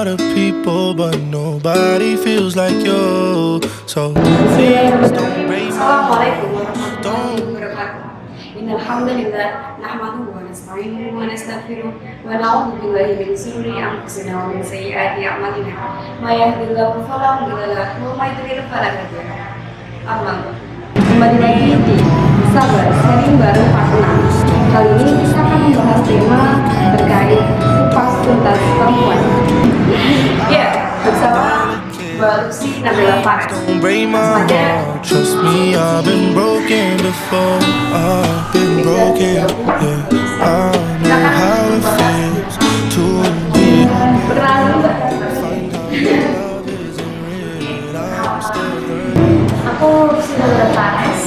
lot of people, but nobody feels like you. So please don't break my Assalamualaikum heart. warahmatullahi Don't. wabarakatuh. Innal hamdalillah nahmaduhu wa nasta'inuhu wa nastaghfiruh wa na'udzu billahi min shururi anfusina wa min sayyiati a'malina. May yahdihillahu fala mudilla lahu wa may yudlil fala hadiya lahu. Amma ba'du. Kembali lagi di Sabar seri baru part 6. Kali ini kita akan membahas tema terkait kupas tuntas perempuan. Ya, bersama Mbak Lucy Nabila Fares. Don't break my heart. Trust me, I've been broken before. I've been broken. Yeah, I know how it feels to be. Perkenalan dulu, Mbak. Love isn't real. I'm still hurting. Aku sudah berparas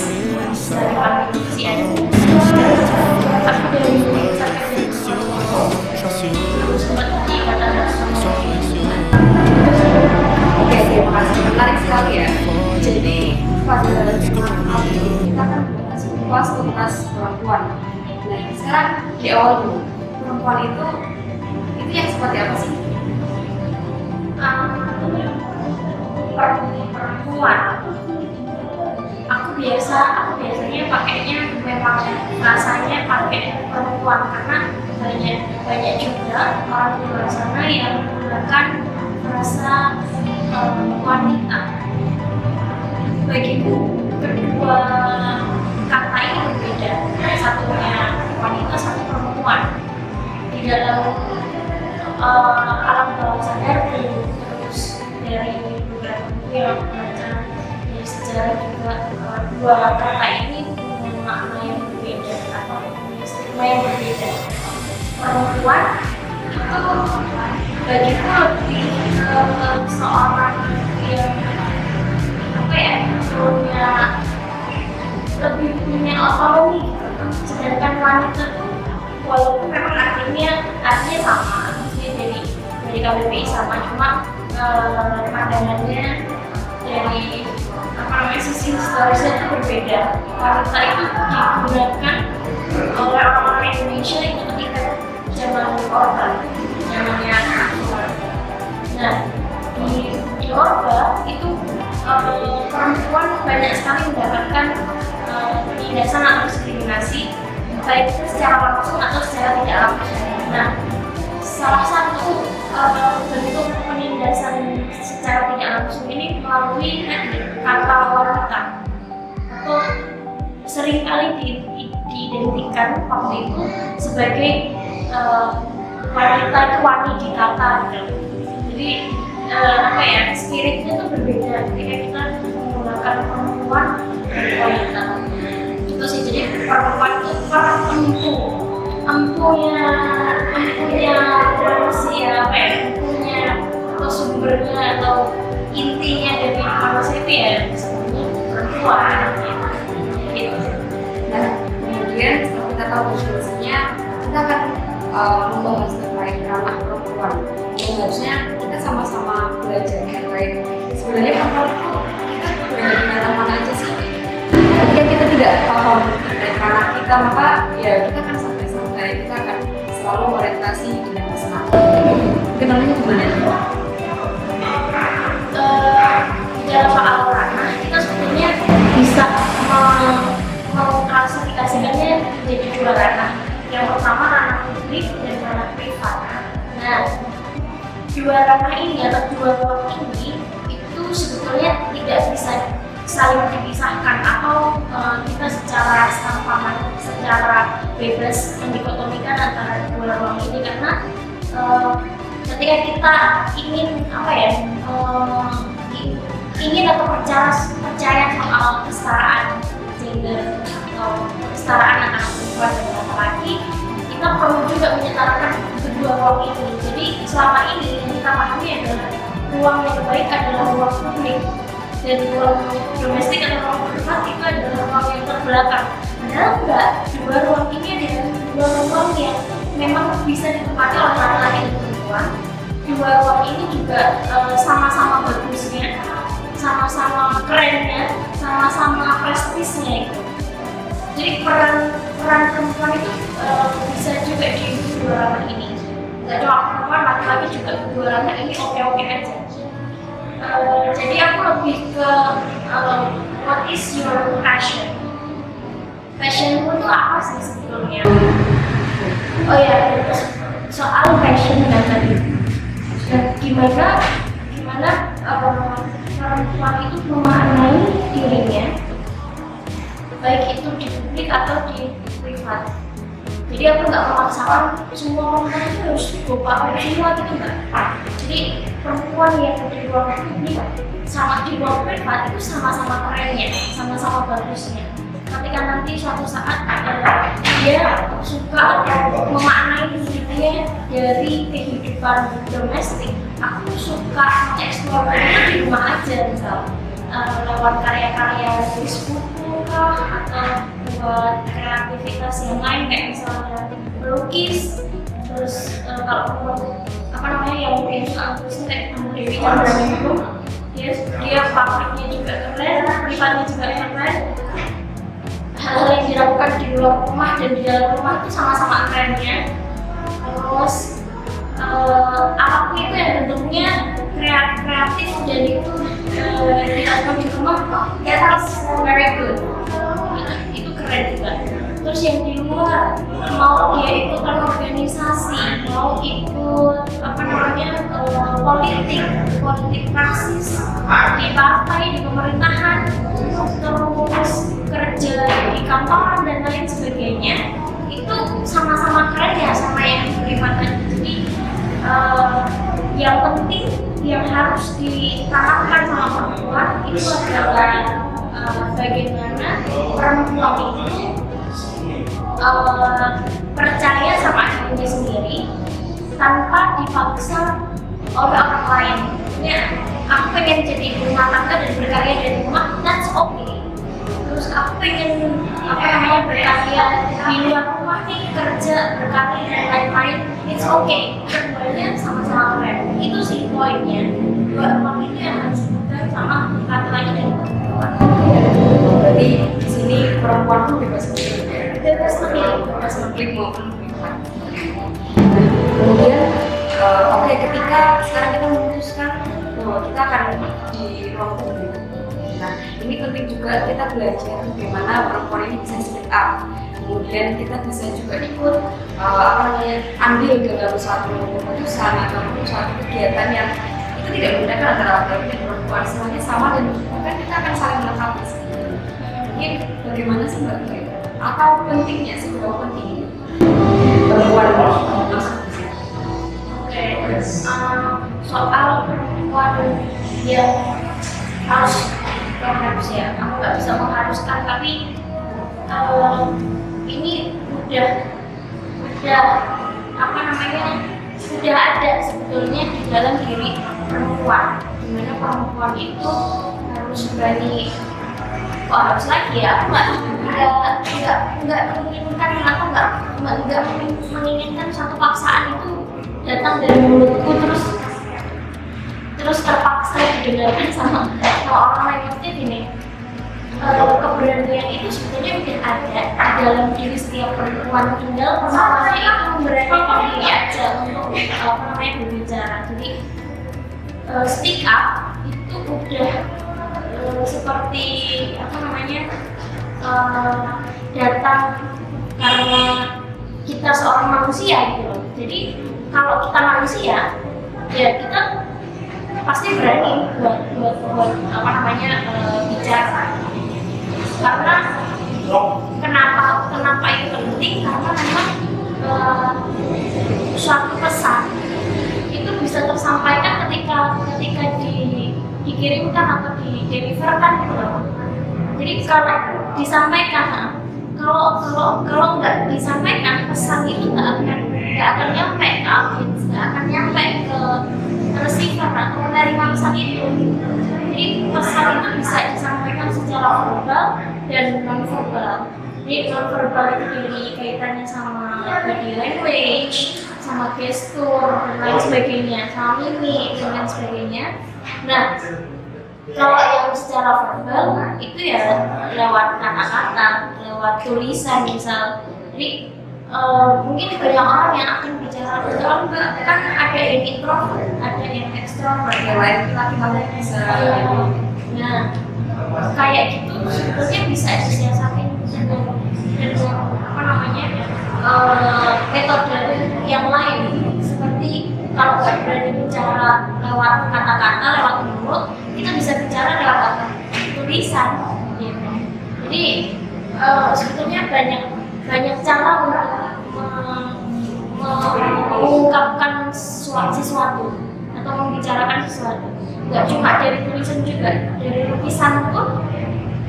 dari kami CN. Aku dari Trust you. sempat di Ikatan It's always you. Oke, terima kasih. Menarik sekali ya. Jadi pada kesempatan kali ini kita akan membahas kupas tuntas perempuan. Nah, sekarang di awal dulu, perempuan itu yang seperti apa sih? perempuan. Aku biasanya pakainya memang rasanya pakai perempuan karena banyak juga orang di luar sana yang menggunakan frasa wanita. Bagiku kedua kata ini berbeda, satunya wanita, satu perempuan. Di dalam alam bawah sadar terus dari beberapa buku yang membaca di sejarah juga dua kata ini punya makna yang berbeda atau punya stigma yang berbeda. Perempuan itu bagiku lebih seorang yang punya otonomi, sedangkan wanita itu walaupun memang artinya sama, dari KBBI sama, cuma pandangannya dari sisi historisnya itu berbeda. Wanita itu digunakan oleh orang-orang Indonesia itu ketika zaman Orba, zamannya Akbar. Nah, di Orba itu perempuan banyak sekali mendapatkan penindasan atau diskriminasi, baik itu secara langsung atau secara tidak langsung. Nah, salah satu bentuk penindasan secara tidak langsung ini melalui kata wanita, atau seringkali diidentikan waktu itu sebagai wanita itu wani dikata gitu. Jadi spiritnya itu berbeda ketika kita menggunakan perempuan dan wanita. Itu sih, jadi perempuan itu empunya manusia, empunya atau sumbernya atau intinya dari manusia itu ya sebenarnya perempuan gitu. Nah, kemudian setelah kita tahu definisinya, kita akan membahas terkait ranah perempuan. Yang harusnya kita sama-sama belajar terkait sebenarnya perempuan itu kita berada di ranah mana aja sih? Ketika kita tidak paham terkait ranah kita, maka ya kita akan santai-santai, kita akan selalu orientasi dengan masalah. Kenalnya gimana? Di dalam soal ranah kita sebetulnya bisa mengklasifikasikannya menjadi dua ranah. Yang pertama ranah publik dan ranah privat. Nah, dua ranah ini atau dua ruang ini itu sebetulnya tidak bisa saling dipisahkan atau kita secara serampangan, secara bebas mendikotomikan antara dua ruang ini, karena ketika kita ingin ingin atau percaya soal kesetaraan gender atau kesetaraan antara perempuan dan laki-laki, kita perlu juga menyetarakan kedua ruang ini. Jadi selama ini yang kita pahami adalah ruang yang baik adalah ruang publik dan ruang domestik atau ruang privat itu adalah ruang yang terbelakang. Padahal enggak, dua ruang ini adalah dua ruang yang memang bisa ditempati oleh laki-laki dan perempuan. Dua ruang ini juga sama-sama bagusnya, sama-sama kerennya, sama-sama prestisnya itu. Jadi peran perempuan itu bisa juga di dua ruang ini. nggak cuma perempuan, laki-laki juga keduanya ini oke-oke aja. Jadi aku lebih ke what is your passion? Passionmu itu apa sih sebetulnya? Oh ya, soal passion kan tadi. Dan gimana perempuan itu memaknai dirinya, baik itu di publik atau di privat. Jadi aku nggak memaksakan semua perempuan itu harus gopak semua gitu nggak. Jadi perempuan yang di ruang publik sama di ruang privat itu sama-sama kerennya, sama-sama bagusnya. Ketika nanti suatu saat dia suka atau memaknai dirinya dari kehidupan domestik, aku suka mengeksplor itu di rumah aja, misal lewat karya-karya tulis buku kah, atau buat kreativitas yang lain kayak misalnya melukis. Terus kalau apa namanya yang mungkin suka tulis kayak Dewi Chandra itu, dia pabriknya juga keren, privatnya juga keren. Hal-hal yang dilakukan di luar rumah dan di dalam rumah itu sama-sama kerennya. Terus alatku itu yang bentuknya kreatif dan itu dilakukan di rumah, that's very good. Itu keren juga. Terus yang di luar, mau dia ikutan organisasi, mau ikut apa namanya politik praksis di partai, di pemerintahan, terus kerja di kantoran dan lain sebagainya, itu sama-sama keren ya sama yang di privat. Jadi yang penting yang harus ditanamkan sama perempuan itu adalah bagaimana perempuan itu percaya sama dirinya sendiri tanpa dipaksa oleh orang lain. Ya, aku pengen jadi ibu rumah tangga dan berkarya dari rumah, that's okay. Terus aku pengen berkarya di luar rumah nih, kerja, berkarya dan lain-lain, it's okay. Keduanya sama-sama keren. Itu sih poinnya. Dua orang itu yang harus dipegang sama laki-laki dan perempuan. Berarti di sini perempuan tuh bebas memilih. Bebas memilih maupun privat. Kemudian oke, ketika sekarang kita memutuskan bahwa kita akan di ruang publik. Nah, ini penting juga kita belajar bagaimana perempuan ini bisa speak up. Kemudian kita bisa juga ikut ambil dalam suatu keputusan atau suatu kegiatan yang itu tidak menggunakan antara laki-laki dan perempuan, semuanya sama dan bahkan kita akan saling melengkapi. Ini bagaimana sih Mbak Kira? Apa pentingnya, seberapa pentingnya perempuan masuk di sini? Oke, soal perempuan yang harus ya, aku nggak bisa mengharuskan, tapi ini udah ada sebetulnya di dalam diri perempuan, dimana perempuan itu harus berani. Harus lagi ya, aku nggak menginginkan, aku nggak menginginkan satu paksaan itu datang dari mulutku terus terpaksa didengarkan sama orang lain. Maksudnya gini, keberanian itu sebetulnya mungkin ada di dalam diri setiap perempuan, tinggal perempuannya itu memberanikan diri aja untuk berbicara. Jadi speak up itu udah seperti datang karena kita seorang manusia gitu loh. Jadi kalau kita manusia ya kita pasti berani buat bicara. Karena kenapa itu penting? Karena memang suatu pesan itu bisa tersampaikan ketika dikirimkan atau dideliverkan gitu loh. Jadi kalau disampaikan, kalau nggak disampaikan, pesan itu nggak akan nyampe ke audiens, nggak akan nyampe ke receiver atau penerima pesan itu. Jadi pesan itu bisa disampaikan secara verbal dan non verbal. Jadi non verbal itu dari kaitannya sama body language, sama gestur dan lain sebagainya, sama mimik dan lain sebagainya. Nah, kalau yang secara verbal itu ya lewat kata-kata, lewat tulisan misal. Jadi mungkin banyak orang yang akan bicara kalau enggak kan ada yang introvert, ada yang extrovert, yang lain laki-laki bisa nah kayak gitu sebetulnya bisa disiasatin dengan apa namanya metode yang lain seperti kalau nggak berani bicara lewat kata-kata, lewat mulut, kita bisa bicara lewat tulisan gitu. Jadi sebetulnya banyak cara untuk mengungkapkan sesuatu atau membicarakan sesuatu. Nggak cuma dari tulisan juga, dari lukisan pun.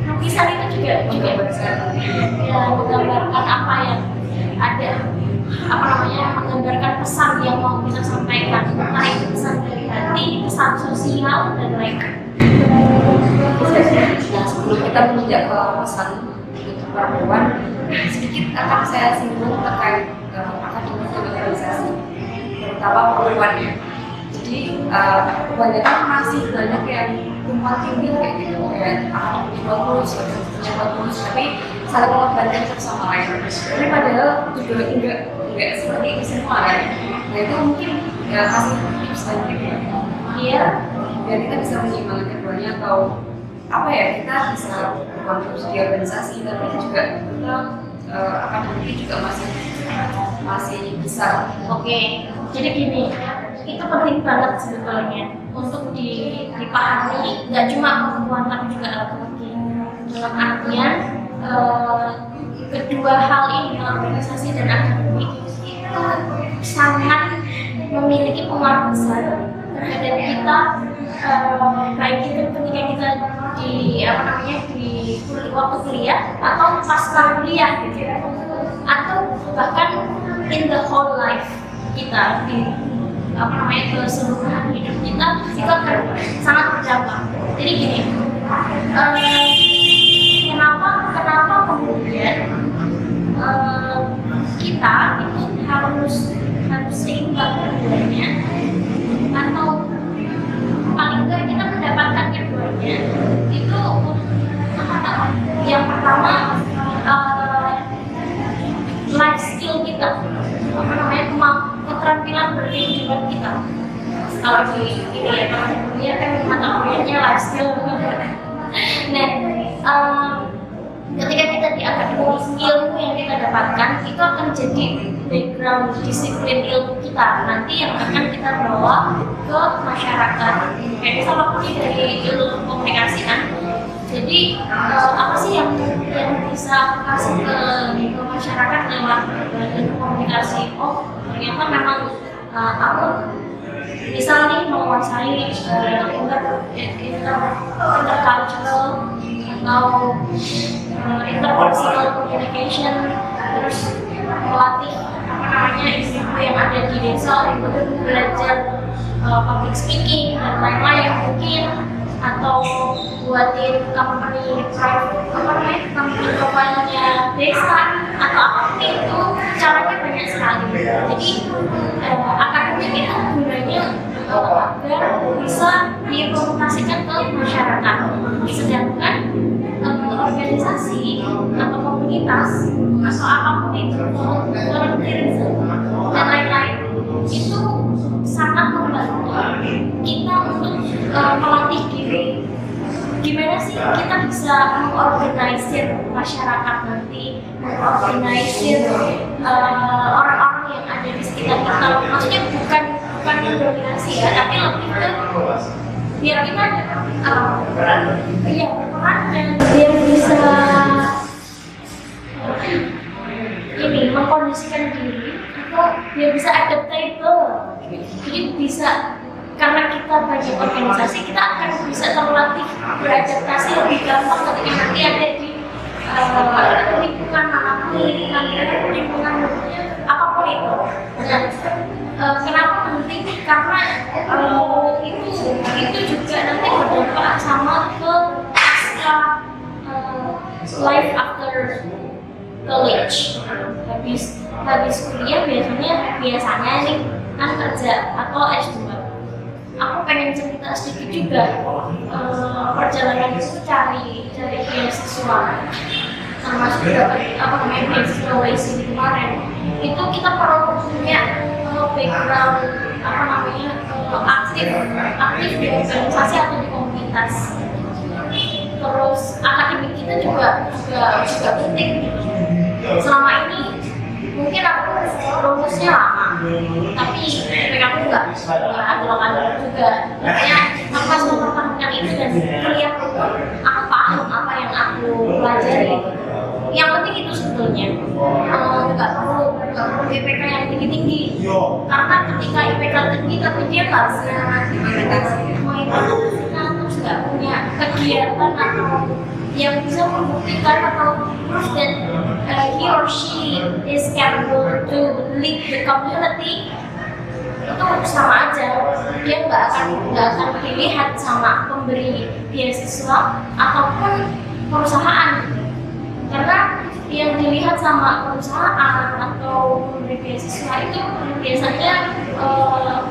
Lukisan itu juga ya menggambarkan apa yang ada, apa namanya, menggambarkan pesan yang mau kita sampaikan, entah itu pesan dari hati, pesan sosial dan lain-lain. Nah, sebelum kita menginjak ke pesan untuk perempuan, sedikit akan saya singgung terkait akademik organisasi, terutama perempuan ya. Jadi kebanyakan masih banyak yang tumpang tindih kayak gitu, kayak akademik bagus, organisasinya bagus, tapi saling mengorbankan satu sama lain. Tapi padahal juga enggak seperti itu semua kan. Nah itu mungkin ya kasih tips dan trik ya. Iya. Biar kita bisa menyeimbangkan keduanya, atau apa ya, kita bisa berkontribusi di organisasi tapi juga kita akademik juga masih bisa. Oke, jadi gini, itu penting banget sebetulnya untuk dipahami, nggak cuma perempuan tapi juga laki-laki. Dalam artian kedua hal ini, organisasi dan akademik, itu sangat memiliki pengaruh besar terhadap kita, baik itu ketika kita di waktu kuliah atau pasca kuliah gitu, atau bahkan in the whole life kita di keseluruhan hidup kita itu akan sangat berdampak. Jadi gini, kenapa kemudian kita itu harus seimbang keduanya, atau paling enggak kita mendapatkan keduanya itu yang pertama life skill kita, keterampilan berkehidupan kita. Kalau di kuliah kan mata kuliahnya life skill. Nah, ketika kita di akademik, ilmu yang kita dapatkan itu akan jadi background disiplin ilmu kita nanti yang akan kita bawa ke masyarakat. Kayak misalnya aku dari ilmu komunikasi kan. Jadi apa sih yang bisa kasih ke masyarakat lewat ilmu komunikasi? Oh, ternyata memang aku misalnya menguasai intercultural atau interpersonal communication, terus melatih ibu-ibu yang ada di desa untuk belajar public speaking dan lain-lain mungkin, atau buatin company profile-nya desa atau apapun itu, caranya banyak sekali. Jadi akademik itu gunanya agar bisa diimplementasikan ke masyarakat. Sedangkan organisasi atau komunitas atau apapun itu, volunteerism dan lain-lain itu sangat membantu kita untuk melatih diri. Gimana sih kita bisa mengorganisir masyarakat nanti, mengorganisir orang-orang yang ada di sekitar kita. Maksudnya bukan mendominasi ya, tapi lebih ke biar kita berperan dan biar bisa mengkondisikan diri atau biar bisa adaptable. Jadi bisa, karena kita banyak organisasi, kita akan bisa terlatih beradaptasi lebih gampang ketika nanti ada di lingkungan manapun, lingkungan apapun itu. Nah, kenapa penting? Karena itu juga nanti berdampak sama ke pasca life after college. Habis kuliah biasanya nih kan kerja atau S2. Aku pengen cerita sedikit juga perjalanan itu cari beasiswa. termasuk dapat beasiswa YC kemarin, itu kita perlu punya background aktif di organisasi atau di komunitas. Terus akademik kita juga penting. Selama ini mungkin aku lulusnya lama, tapi IPK aku nggak ada juga. Makanya aku harus mempertahankan itu dan kuliah aku paham apa yang aku pelajari. Yang penting itu sebetulnya nggak perlu IPK yang tinggi, karena ketika IPK tinggi tapi dia nggak terus nggak punya kegiatan atau yang bisa membuktikan atau proof that he or she is capable to lead the community, itu sama aja. Dia nggak akan dilihat sama pemberi beasiswa ataupun perusahaan, karena yang dilihat sama perusahaan atau pemberi beasiswa itu biasanya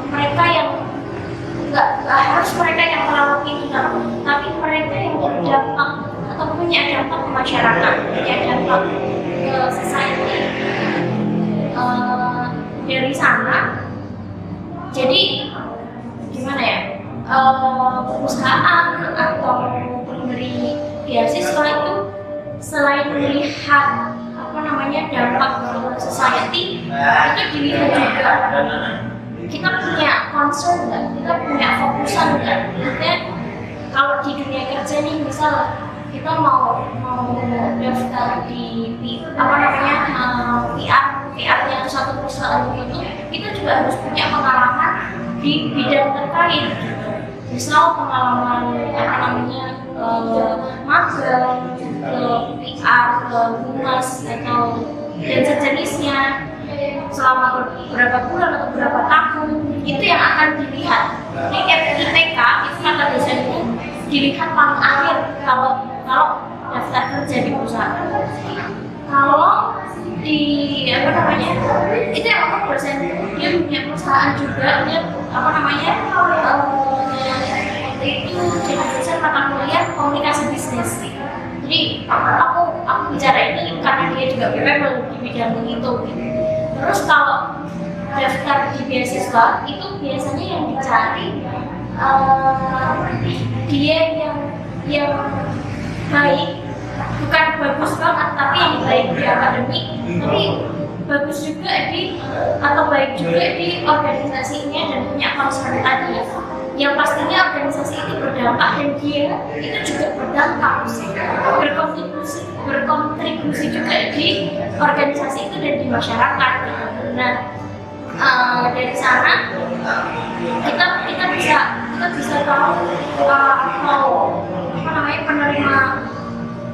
mereka yang nggak harus mereka yang terlalu pintar, tapi mereka yang berdampak atau punya dampak ke masyarakat, punya dampak ke society. Dari sana, jadi gimana ya, perusahaan atau pemberi beasiswa itu selain melihat dampak ke society, itu dilihat juga kita punya concern nggak, kita punya fokusan nggak. Maksudnya kalau di dunia kerja nih, misal kita mau daftar di PR-nya suatu perusahaan itu, kita juga harus punya pengalaman di bidang terkait. Misal pengalaman magang ke PR, ke humas atau dan sejenisnya selama beberapa bulan atau beberapa tahun, itu yang akan dilihat. Di IPK itu kata dosennya dilihat paling akhir kalau daftar kerja di perusahaan. Kalau di itu yang ngomong dosen, dia punya perusahaan juga, dia itu jadi dosen mata kuliah komunikasi bisnis. Jadi aku bicara ini karena dia juga capable di bidang itu. Terus kalau daftar di beasiswa itu biasanya yang dicari dia yang baik, bukan bagus banget tapi yang baik di akademik, tapi bagus juga atau baik juga di organisasinya dan punya concern tadi. Yang pastinya organisasi itu berdampak dan dia itu juga berdampak, berkontribusi juga di organisasi itu dan di masyarakat. Nah, dari sana kita bisa tahu kalau penerima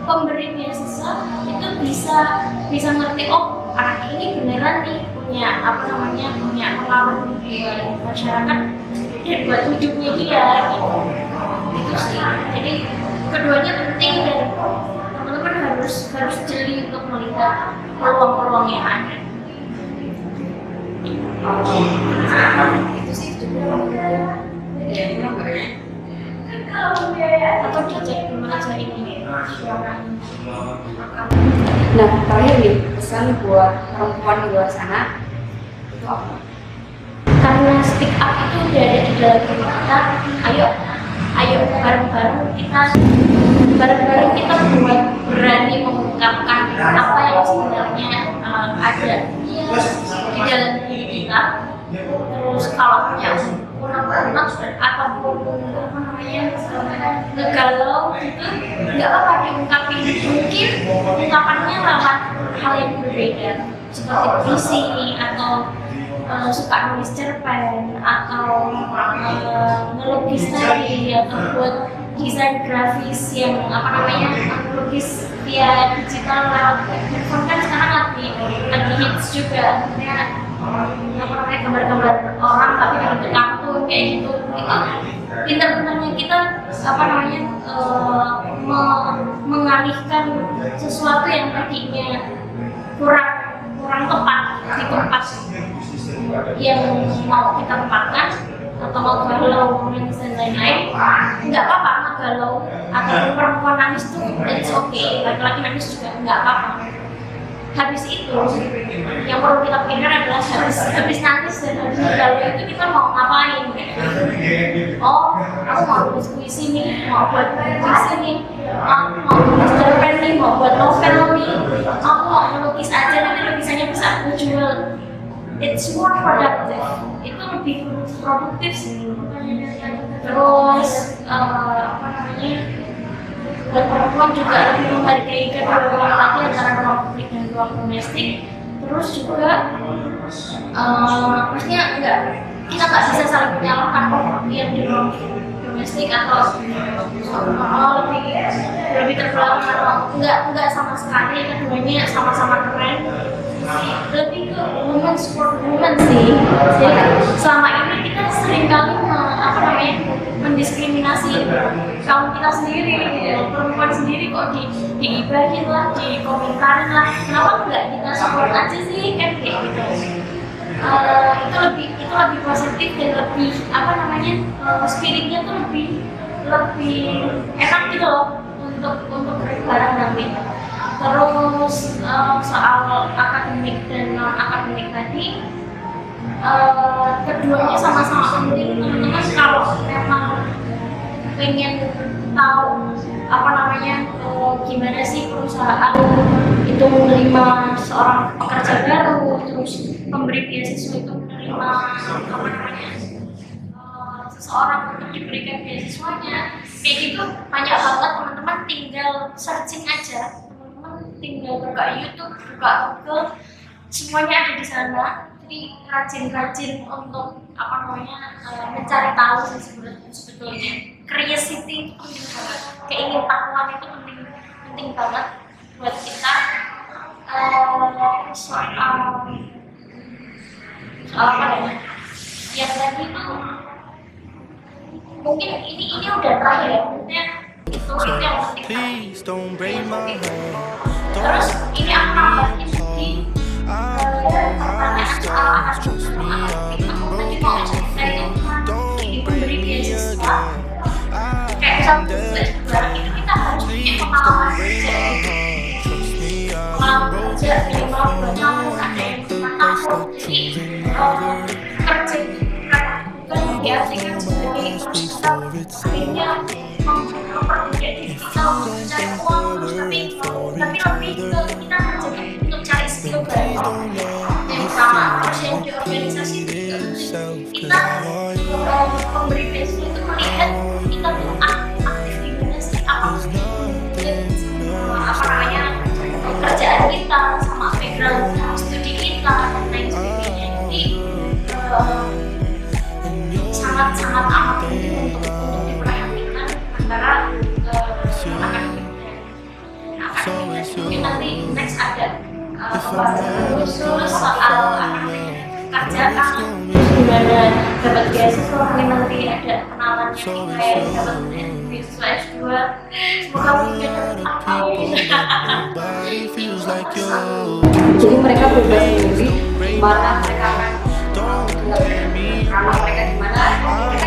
pemberi beasiswa itu bisa ngerti, oh anak ini beneran nih punya pengaruh buat masyarakat dan buat hidupnya dia gitu sih. Jadi keduanya penting dan teman-teman harus jeli untuk melihat peluang-peluang yang ada. Itu sih juga Atau cocok gimana aja ini. Nah, terakhir nih, pesan buat perempuan di luar sana itu apa? Karena speak up itu udah ada di dalam diri kita, ayo bareng-bareng kita buat berani mengungkapkan apa yang sebenarnya ada di dalam diri kita. Terus kalau punya unek-unek ataupun ngegalau gitu, nggak apa-apa diungkapin. Mungkin ungkapannya lewat hal yang berbeda, seperti puisi atau suka nulis cerpen atau ngelukis tadi atau buat desain grafis yang melukis via digital lewat handphone kan sekarang lagi hits juga, gambar-gambar orang tapi bentuk kartun kayak gitu. Itu pintar-pintarnya kita mengalihkan sesuatu yang tadinya kurang tepat di tempat yang mau kita tempatkan atau mau galau dan lain-lain, nggak apa-apa. galau ataupun perempuan nangis tuh it's okay, laki-laki nangis juga nggak apa-apa. Habis itu yang perlu kita pikirkan adalah habis nangis dan habis galau itu kita mau ngapain? Oh, aku mau nulis puisi nih, mau buat puisi nih, mau nulis cerpen nih, mau buat novel nih, aku mau melukis aja, nanti lukisannya bisa aku jual. It's more productive, itu lebih produktif sih. Terus apa namanya, buat perempuan juga lebih menghargai kedua ruang laki antara ruang publik dan ruang domestik. Terus juga maksudnya kita nggak bisa saling menyalahkan yang di ruang domestik atau lebih terbelakang atau enggak sama sekali, keduanya sama-sama keren. Lebih ke women support women sih. Jadi selama ini kita seringkali mendiskriminasi kaum kita sendiri, perempuan sendiri kok digibahin lah, dikomentarin lah. Kenapa enggak kita support aja sih, kan kayak gitu. Itu lebih positif dan lebih spiritnya tuh lebih enak gitu loh untuk barang nanti. Terus soal akademik dan non akademik tadi, keduanya sama-sama penting. Teman-teman kalau memang pengen tahu gimana sih perusahaan itu menerima seorang pekerja baru, terus pemberi beasiswa itu menerima seseorang untuk diberikan beasiswanya, kayak gitu banyak banget. Teman-teman tinggal searching aja, tinggal buka YouTube, buka Google, semuanya ada di sana. Jadi rajin-rajin untuk mencari tahu sih sebetulnya. Curiosity itu penting banget, keingintahuan itu penting banget buat kita. Soal apa ya? Yang tadi tuh mungkin ini udah terakhir ya, maksudnya itu yang penting. Please don't break my heart. Terus ini aku nambahin di pertanyaan soal Trust me, I've been broken before. ini pemberi beasiswa. Kayak misalnya barang itu kita harus punya pengalaman kerja. Pengalaman kerja minimal 2 tahun, ada yang 5 tahun. Jadi kerja bukan diartikan sebagai terus kita akhirnya mempermudah diri kita untuk mencari uang terus, tapi lebih ke kita kerja untuk cari skill baru. Dan sama terus yang di organisasi juga kita pemberi beasiswa itu melihat kita tuh aktif di mana sih, kerjaan kita sama background studi kita dan lain sebagainya. Jadi sangat amat penting untuk diperhatikan antara akademik dan akademik. Mungkin nanti next ada pembahasan khusus soal kerjaan, gimana dapat beasiswa, mungkin nanti ada kenalannya kayak dapat beasiswa S2. Semoga mungkin Jadi mereka bebas memilih mana mereka akan tinggal, ramah mereka di mana, mereka